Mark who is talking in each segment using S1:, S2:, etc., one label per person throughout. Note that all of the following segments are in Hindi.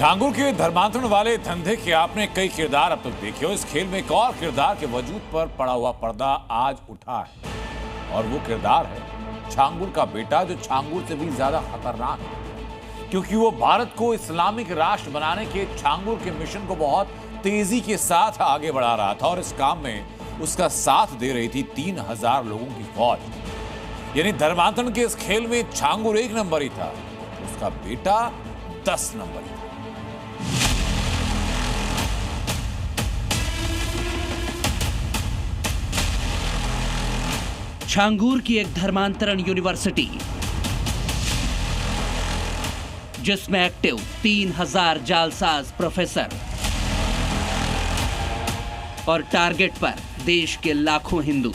S1: छांगुर के धर्मांतरण वाले धंधे के आपने कई किरदार अब तक देखे हो। इस खेल में एक और किरदार के वजूद पर पड़ा हुआ पर्दा आज उठा है और वो किरदार है छांगुर का बेटा, जो छांगुर से भी ज्यादा खतरनाक है, क्योंकि वो भारत को इस्लामिक राष्ट्र बनाने के छांगुर के मिशन को बहुत तेजी के साथ आगे बढ़ा रहा था और इस काम में उसका साथ दे रही थी 3000 लोगों की फौज। यानी धर्मांतरण के इस खेल में छांगुर 1 नंबर ही था, उसका बेटा 10 नंबर ही था।
S2: छांगुर की एक धर्मांतरण यूनिवर्सिटी, जिसमें एक्टिव 3000 जालसाज प्रोफेसर और टारगेट पर देश के लाखों हिंदू।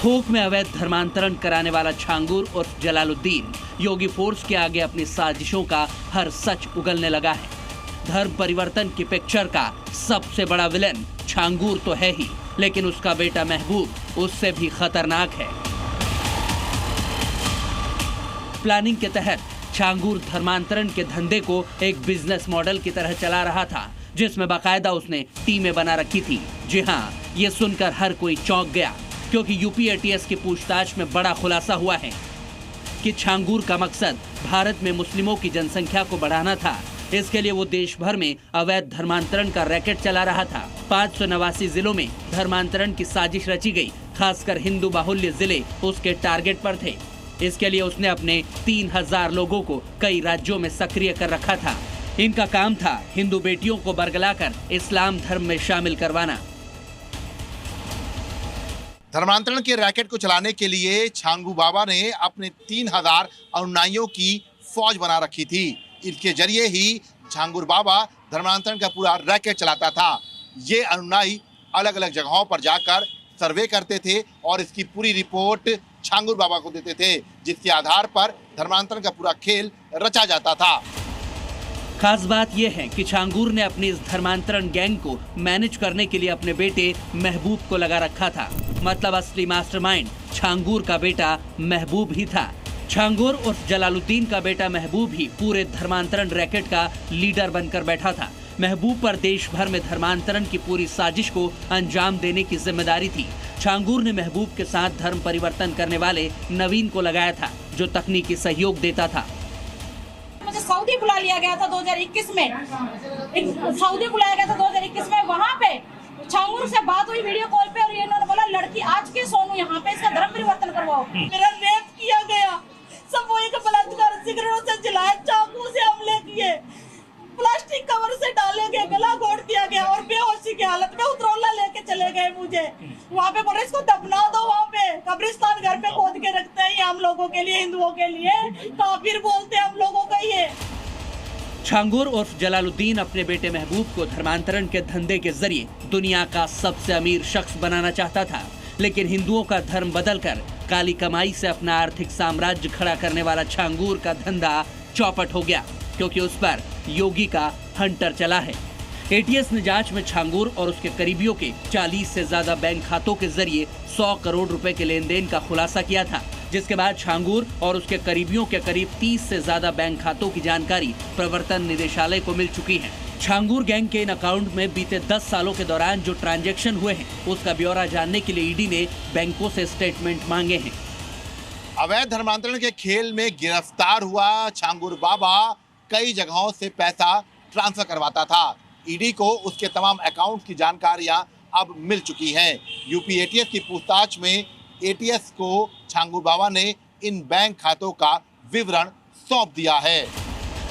S2: थोक में अवैध धर्मांतरण कराने वाला छांगुर उर्फ जलालुद्दीन योगी फोर्स के आगे अपनी साजिशों का हर सच उगलने लगा है। धर्म परिवर्तन की पिक्चर का सबसे बड़ा विलेन छांगुर तो है ही, लेकिन उसका बेटा महबूब उससे भी खतरनाक है। प्लानिंग के तहत छांगुर धर्मांतरण के धंधे को एक बिजनेस मॉडल की तरह चला रहा था, जिसमें बाकायदा उसने टीमें बना रखी थी। जी हाँ, ये सुनकर हर कोई चौंक गया, क्योंकि यूपी एटीएस की पूछताछ में बड़ा खुलासा हुआ है कि छांगुर का मकसद भारत में मुस्लिमों की जनसंख्या को बढ़ाना था। इसके लिए वो देश भर में अवैध धर्मांतरण का रैकेट चला रहा था। 589 जिलों में धर्मांतरण की साजिश रची गई, खासकर हिंदू बाहुल्य जिले उसके टारगेट पर थे। इसके लिए उसने अपने 3000 लोगों को कई राज्यों में सक्रिय कर रखा था। इनका काम था हिंदू बेटियों को बरगलाकर इस्लाम धर्म में शामिल करवाना।
S3: धर्मांतरण के रैकेट को चलाने के लिए छांगू बाबा ने अपने 3000 अनुयायियों की फौज बना रखी थी। इनके जरिए ही छांगुर बाबा धर्मांतरण का पूरा रैकेट चलाता था। ये अनुयायी अलग अलग जगहों पर जाकर सर्वे करते थे और इसकी पूरी रिपोर्ट छांगुर बाबा को देते थे, जिसके आधार पर धर्मांतरण का पूरा खेल रचा जाता था।
S2: खास बात यह है कि छांगुर ने अपनी इस धर्मांतरण गैंग को मैनेज करने के लिए अपने बेटे महबूब को लगा रखा था। मतलब असली मास्टरमाइंड छांगुर का बेटा महबूब ही था। छांगुर उर्फ जलालुद्दीन का बेटा महबूब ही पूरे धर्मांतरण रैकेट का लीडर बनकर बैठा था। महबूब पर देश भर में धर्मांतरण की पूरी साजिश को अंजाम देने की जिम्मेदारी थी। छांगुर ने महबूब के साथ धर्म परिवर्तन करने वाले नवीन को लगाया था, जो तकनीकी सहयोग देता था।
S4: मुझे सऊदी बुला लिया गया था 2021 में, सऊदी बुलाया गया था 2021 में। वहाँ पे छांगुर से बात हुई वीडियो कॉल पे और इन्होंने बोला लड़की आज के सोनू यहाँ पे इसका धर्म परिवर्तन करवाओ। मेरा रेप किया गया, सब वही का बलात्कार, सिगरेटों से जलाए, चाकू से हमले किए, प्लास्टिक कवर से डाले गए, गला घोट दिया गया और बेहोशी की हालत में उतरौला लेके चले गए मुझे। वहाँ पे बोले इसको दफना दो, वहाँ पे कब्रिस्तान घर पे खोद के रखते हैं, ये हम लोगों के लिए, हिंदुओं के लिए काफिर बोलते हैं हम लोगों का। ये
S2: छांगुर उर्फ जलालुद्दीन अपने बेटे महबूब को धर्मांतरण के धंधे के जरिए दुनिया का सबसे अमीर शख्स बनाना चाहता था, लेकिन हिंदुओं का धर्म बदलकर काली कमाई से अपना आर्थिक साम्राज्य खड़ा करने वाला छांगुर का धंधा चौपट हो गया, क्योंकि उस पर योगी का हंटर चला है। एटीएस ने जांच में छांगुर और उसके करीबियों के 40 से ज्यादा बैंक खातों के जरिए 100 करोड़ रुपए के लेन देन का खुलासा किया था, जिसके बाद छांगुर और उसके करीबियों के करीब 30 से ज्यादा बैंक खातों की जानकारी प्रवर्तन निदेशालय को मिल चुकी है। छांगुर गैंग के इन अकाउंट में बीते 10 सालों के दौरान जो ट्रांजैक्शन हुए हैं, उसका ब्यौरा जानने के लिए ईडी ने बैंकों से स्टेटमेंट मांगे हैं।
S3: अवैध धर्मांतरण के खेल में गिरफ्तार हुआ छांगुर बाबा कई जगहों से पैसा ट्रांसफर करवाता था। ईडी को उसके तमाम अकाउंट की जानकारियां अब मिल चुकी हैं। यूपी एटीएस की पूछताछ में एटीएस को छांगुर बाबा ने इन बैंक खातों का विवरण सौंप दिया है।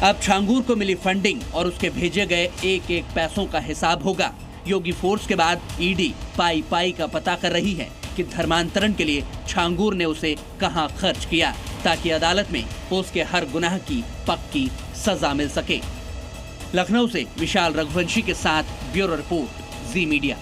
S2: अब छांगुर को मिली फंडिंग और उसके भेजे गए एक एक पैसों का हिसाब होगा। योगी फोर्स के बाद ईडी पाई पाई का पता कर रही है कि धर्मांतरण के लिए छांगुर ने उसे कहां खर्च किया, ताकि अदालत में उसके हर गुनाह की पक्की सजा मिल सके। लखनऊ से विशाल रघुवंशी के साथ ब्यूरो रिपोर्ट, जी मीडिया।